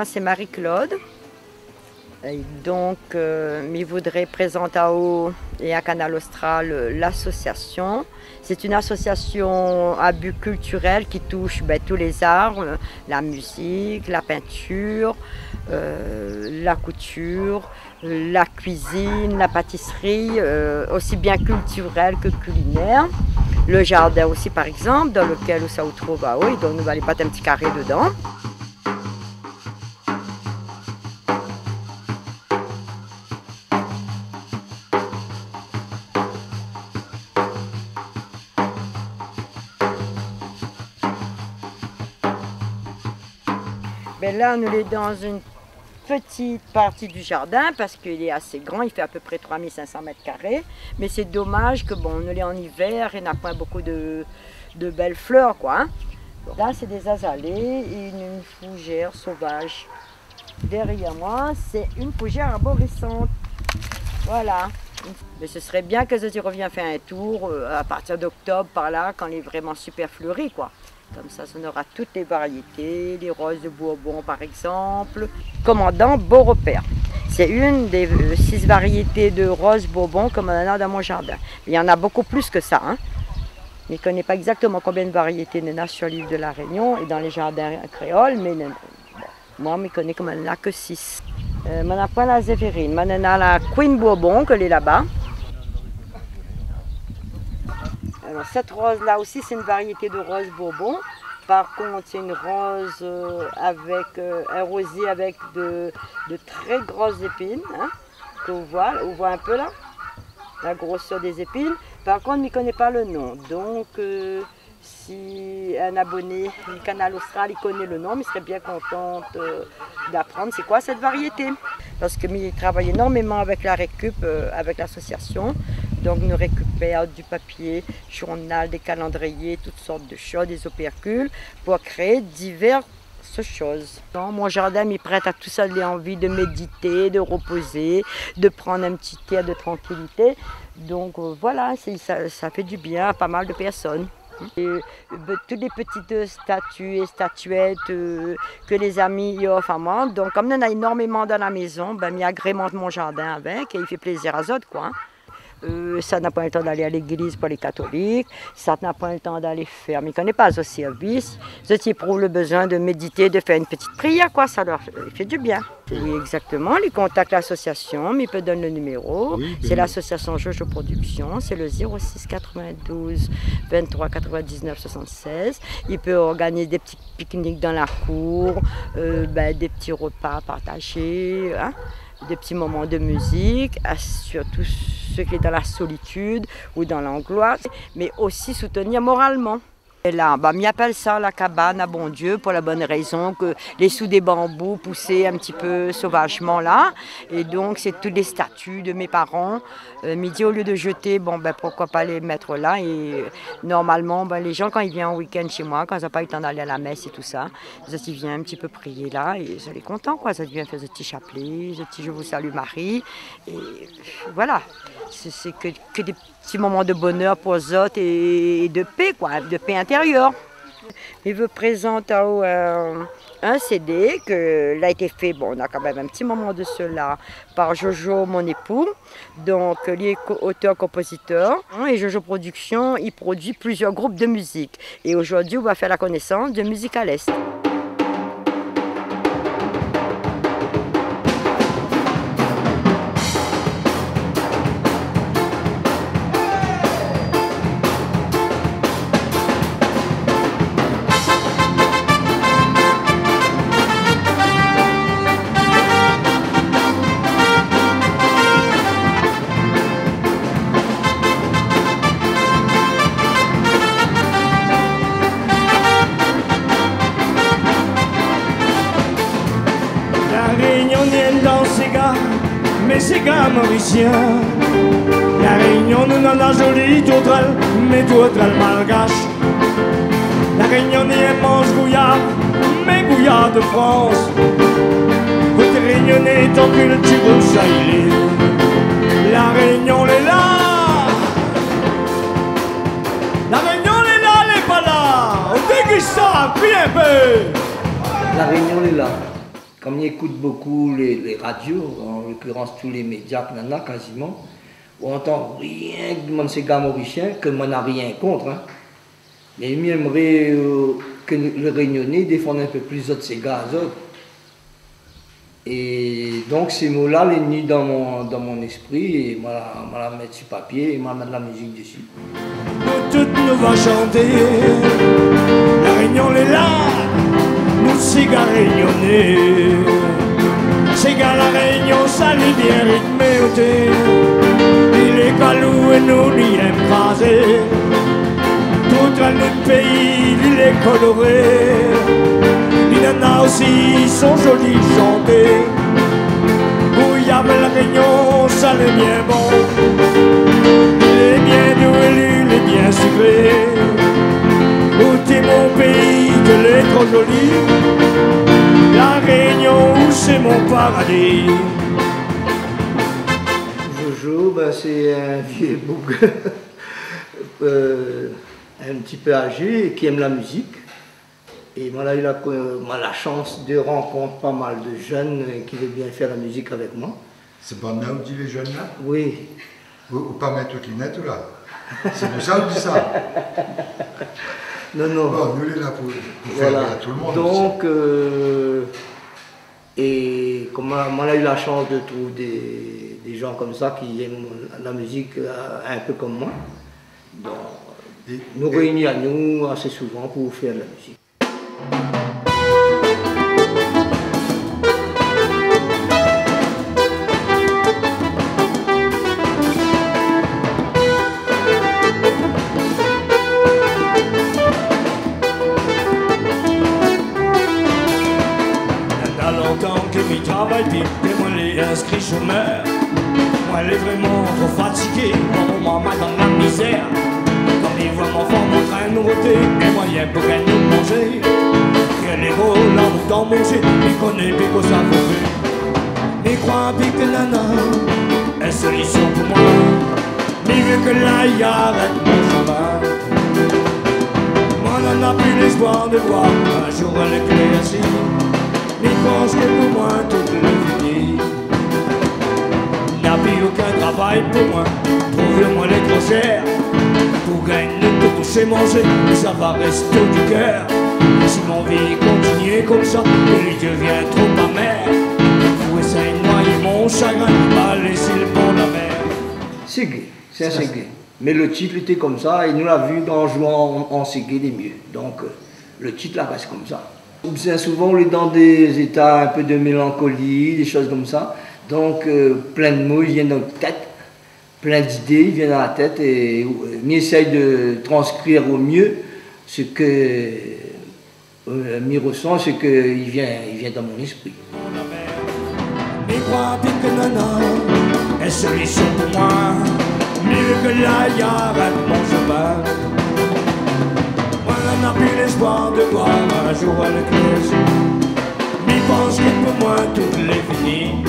moi c'est Marie-Claude. Et donc, je voudrais présenter à haut et à Canal Austral l'association. C'est une association à but culturel qui touche tous les arts, la musique, la peinture, la couture, la cuisine, la pâtisserie, aussi bien culturelle que culinaire. Le jardin aussi par exemple, dans lequel ça vous trouve, ah oui, donc nous allons pas un petit carré dedans. Ben là, nous sommes dans une petite partie du jardin parce qu'il est assez grand, il fait à peu près 3500 mètres carrés. Mais c'est dommage que bon, nous sommes en hiver et n'a pas beaucoup de belles fleurs, quoi. Hein. Là, c'est des azalées et une fougère sauvage. Derrière moi, c'est une fougère arborescente. Voilà. Mais ce serait bien que je revienne faire un tour à partir d'octobre par là, quand il est vraiment super fleuri, quoi. Comme ça, on aura toutes les variétés, les roses de Bourbon par exemple. Commandant Beaurepaire. C'est une des 6 variétés de roses Bourbon comme on en a dans mon jardin. Il y en a beaucoup plus que ça. Hein. Je ne connais pas exactement combien de variétés il y en a sur l'île de la Réunion et dans les jardins créoles, mais bon, moi, je connais comme il n'y en a que 6. On n'a pas la Zéphérine, on a la Queen Bourbon, que est là-bas. Alors, cette rose-là aussi, c'est une variété de rose Bourbon. Par contre, c'est une rose avec un rosier avec de très grosses épines, hein, que vous voyez un peu là, la grosseur des épines. Par contre, je ne connais pas le nom. Donc, si un abonné du Canal Austral il connaît le nom, il serait bien contente d'apprendre c'est quoi cette variété. Parce que je travaille énormément avec la récup, avec l'association. Donc nous récupérons du papier, journal, des calendriers, toutes sortes de choses, des opercules, pour créer diverses choses. Donc, mon jardin m'y prête à tout ça, j'ai envie de méditer, de reposer, de prendre un petit air de tranquillité. Donc voilà, ça fait du bien à pas mal de personnes. Et, toutes les petites statues et statuettes que les amis offrent à moi. Donc comme il y en a énormément dans la maison, je agrémente mon jardin avec et il fait plaisir à autres, quoi. Ça n'a pas le temps d'aller à l'église pour les catholiques, ça n'a pas le temps d'aller faire, mais ils ne connaissent pas au service. Ceux qui éprouvent le besoin de méditer, de faire une petite prière, quoi, ça leur fait du bien. Oui, exactement, ils contactent l'association, mais ils peuvent donner le numéro. Oui, c'est l'association Jojo Production, c'est le 06 92 23 99 76. Ils peuvent organiser des petits pique-niques dans la cour, des petits repas partagés. Hein. Des petits moments de musique, surtout ceux qui sont dans la solitude ou dans l'angoisse, mais aussi soutenir moralement. Et là, m'y appelle ça la cabane à bon Dieu pour la bonne raison que les sous des bambous poussaient un petit peu sauvagement là. Et donc, c'est toutes les statues de mes parents. Midi, au lieu de jeter, pourquoi pas les mettre là. Et normalement, les gens, quand ils viennent en week-end chez moi, quand ils n'ont pas eu le temps d'aller à la messe et tout ça, ils viennent un petit peu prier là et ils sont contents, quoi. Ça vient faire ce petit chapelet, ce petit Je vous salue Marie. Et voilà, c'est que des petits moments de bonheur pour eux autres et de paix, quoi, de paix intérieure. Il veut présenter un CD que l'a été fait, on a quand même un petit moment de cela, par Jojo, mon époux. Donc, il est auteur-compositeur. Et Jojo Production, il produit plusieurs groupes de musique. Et aujourd'hui, on va faire la connaissance de Musique à l'Est. Mais c'est gars mauricien. La Réunion nous en a joli total, mais total malgache. La Réunion y mange gouillard, mais gouillard de France. Côté réunionnais, tant que le tube ça il est. La Réunion est là. La Réunion est là, elle est pas là. On déguise ça, puis un peu. La Réunion est là. Comme Réunion écoute beaucoup les radios, en l'occurrence tous les médias qu'il y en a quasiment. On entend rien de ces gars mauriciens, que moi n'a rien contre. Hein. Mais il aimerait que les Réunionnais défendent un peu plus de ces gars autres. Et donc ces mots-là, les nuits dans mon esprit, et moi la mettre sur papier et moi mettre de la musique dessus. Nous toutes nous va chanter, la Réunion est là, nous ces gars réunionnais. Ces gars la Réunion, ça lui bien rythmé au thé. Il est calou et nous lui aime craser. Tout notre pays, il est coloré. Il y en a aussi, ils sont jolis chantés. Où il y avait la Réunion, ça l'est bien bon. Il est bien doué, il est bien sucré. Où t'es mon pays, il est trop joli. La Réunion, où c'est mon paradis. Jojo, ben, c'est un vieux bouc un petit peu âgé qui aime la musique. Et voilà, il a la chance de rencontrer pas mal de jeunes qui veulent bien faire la musique avec moi. C'est pas là où dit les jeunes là? Oui. Ou pas mettre toutes les nettes là? C'est pour ça ou dit ça? Non, non. Bon, nous, on est là pour voilà. faire à tout le monde. Donc, et comme moi, j'ai eu la chance de trouver des gens comme ça qui aiment la musique un peu comme moi. Donc, nous réunissons à nous assez souvent pour faire de la musique. Et moi les inscrits chômeurs, moi elle est vraiment trop fatiguée, mon maman dans la misère. Quand ils voient mon enfant en train de nous roter, et moyens pour qu'elle nous manger. Qu'elle est beau là où dans manger, mais qu'on est pico ça pour eux. Mais crois bien que nana est solution pour moi. Mais vu que là y arrête mon chemin. Moi n'en a plus l'espoir de voir un jour elle éclaircie. Mais pense que pour moi tout est fini. N'a plus aucun travail pour moi. Trouver-moi les trop cher. Pour gagner, tout toucher, manger, ça va rester au du cœur. Si mon vie continue comme ça, il devient trop amer. Faut essayer de noyer mon chagrin, pas laisser le pont de la mer. Ségué, c'est un ségué. Mais le titre était comme ça, et nous l'a vu en jouant en ségué des mieux. Donc le titre là reste comme ça. Bien souvent, on est dans des états un peu de mélancolie, des choses comme ça. Donc, plein de mots, ils viennent dans la tête, plein d'idées, ils viennent dans la tête, et on essaye de transcrire au mieux ce que m'y ressent, ce qu'il vient dans mon esprit. Mais crois bien que nana est solution pour moi, mieux que là y arrête mon chemin. On n'a plus l'espoir de voir un jour à l'éclaircie. Mais pense que pour moi tout est fini.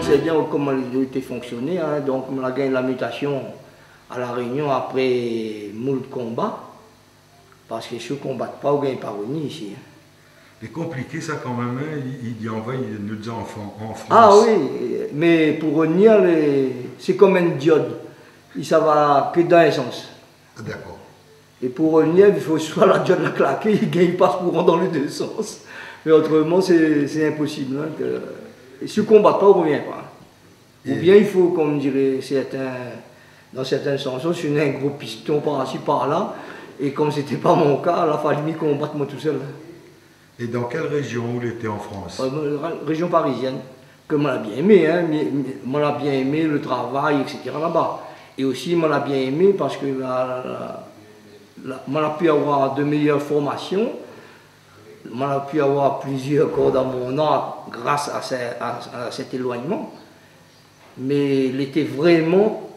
C'est bien comment les été fonctionné, hein. Donc on a gagné la mutation à la Réunion après moult combats. Parce que si on ne combat pas, on ne gagne pas ici. Hein. C'est compliqué ça quand même, hein. Il envoie nos enfants en France. Ah oui, mais pour revenir, c'est comme un diode. Ça va que dans un sens. D'accord. Et pour revenir, il faut soit la diode la claquer, il gagne pas courant dans les deux sens. Mais autrement, c'est impossible. Hein, et si on ne combat pas, on ne revient pas. Ou bien il faut, comme dirait dans certains sens, on a un gros piston par-ci, par-là. Et comme ce n'était pas mon cas, il a fallu m'y combattre moi tout seul. Et dans quelle région vous étiez en France? Région parisienne, que moi l'a bien aimé, hein, moi l'a bien aimé le travail, etc. là-bas. Et aussi moi l'a bien aimé parce que moi l'a pu avoir de meilleures formations, moi l'a pu avoir plusieurs corps dans mon art grâce à cet éloignement. Mais il n'était vraiment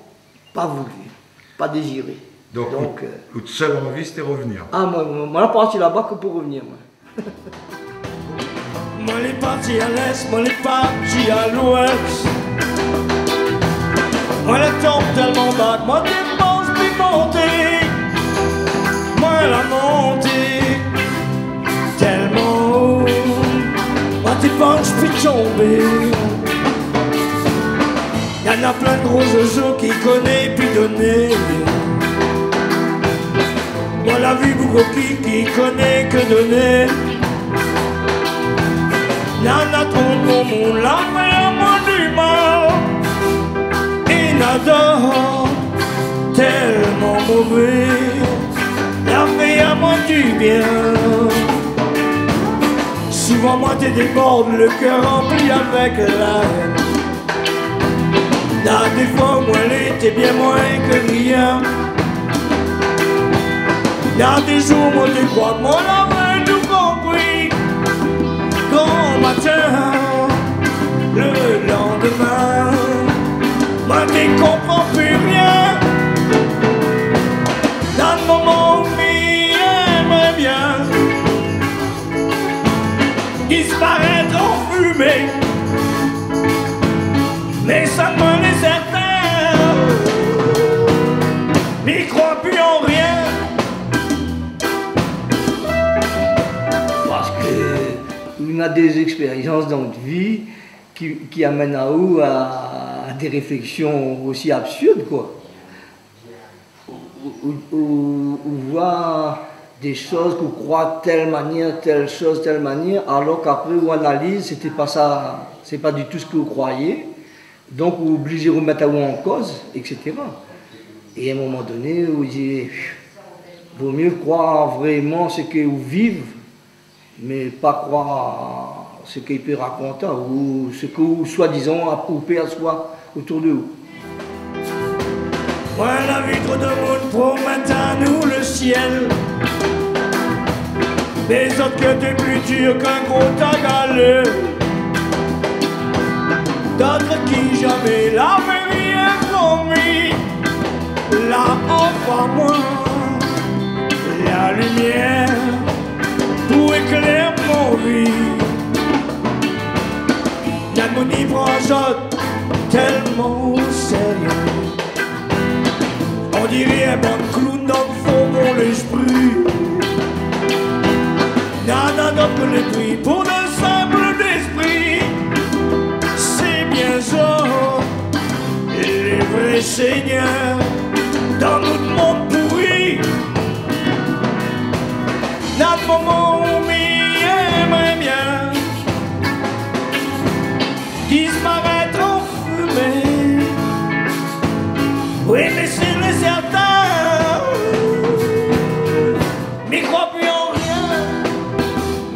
pas voulu, pas désiré. Donc votre seule envie, c'était revenir. Ah, moi, la partie là-bas que pour revenir. Moi. Moi les parti à l'est, moi les parti à l'ouest. Moi la tombe tellement bas, moi dépense puis monter. Moi la montée tellement haut, moi dépense puis tomber. Y'en a plein de gros oiseaux qui connaissent puis donner. Moi la vie beaucoup qui connaît que donner. Y'en a trop de bon monde, la meilleure moi du mal. Et n'adore tellement mauvais, la meilleure moi du bien. Souvent moi t'es déborde, le cœur rempli avec la haine. Dans des fois moi t'es bien moins que rien. Y'a des jours moi tu crois moi l'avais tout compris. Grand matin, le lendemain, moi t'y comprends plus rien. Dans le moment où m'y aimerait bien disparaître en fumée, mais ça me l'est certain, m'y crois plus en rien. On a des expériences dans notre vie qui amènent à où à des réflexions aussi absurdes, quoi. Ou voir des choses qu'on croit telle manière, telle chose, telle manière, alors qu'après on analyse, c'était pas ça, c'est pas du tout ce que vous croyez, donc vous obligez de remettre à vous en cause, etc. Et à un moment donné, vous dites, vaut mieux croire vraiment ce que vous vivez, mais pas croire ce qu'il peut raconter ou ce que vous, soi-disant, vous perçoit autour de vous. Moi la vitre de monde promette à nous le ciel. Des autres que t'es plus dur qu'un gros tagaleux. D'autres qui jamais l'avaient rien promis. Là enfin moi, la lumière pour éclairer mon vie. Y'a mon livre en jotte tellement au sérieux. On dirait un bon clown dans le fond mon l'esprit. Y'en a d'autres les prix pour de simple d'esprit. C'est bien ça, les vrais seigneurs dans notre monde pourri. Dans le moment où m'y aimerait bien disparaître en fumée. Oui, mais c'est le certain, m'y crois plus en rien,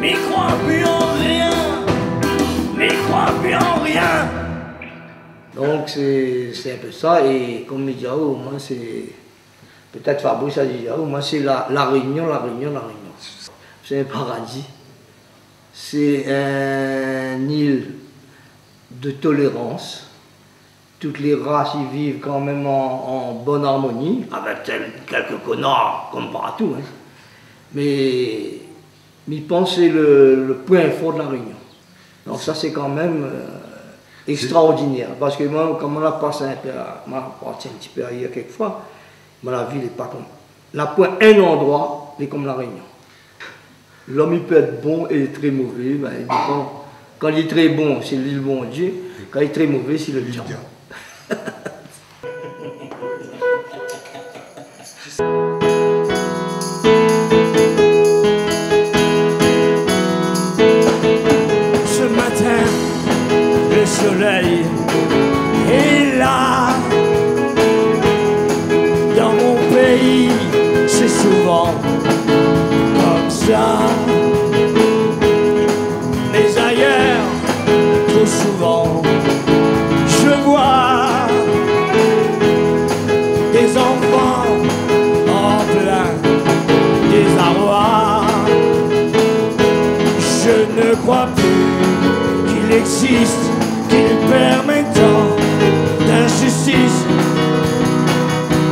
m'y crois plus en rien, m'y crois plus en rien. Donc c'est un peu ça, et comme il dit, moi c'est, peut-être Fabrice a dit, moi c'est la Réunion, la Réunion, la Réunion. C'est un paradis, c'est une île de tolérance. Toutes les races y vivent quand même en bonne harmonie, avec quelques connards comme partout. Hein. Mais je pense que c'est le point fort de la Réunion. Donc ça c'est quand même extraordinaire. Parce que moi, comme on a passé un petit peu ailleurs quelquefois, moi, la ville n'est pas comme... Il n'y a point un endroit qui est comme la Réunion. L'homme il peut être bon et très mauvais. Ben, il dépend. Quand il est très bon, c'est le bon Dieu. Quand il est très mauvais, c'est le diable. Ce matin, le soleil est là. Dans mon pays, c'est souvent comme ça. Mais ailleurs, trop souvent, je vois des enfants en plein désarroi. Je ne crois plus qu'il existe, qu'il permet tant d'injustice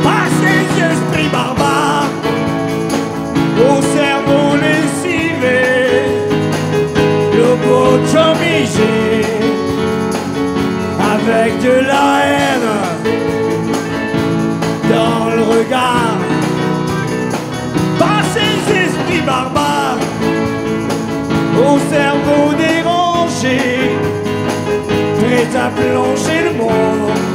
par ces esprits barbares au cerveau lessivé. Le beau t'as plongé le monde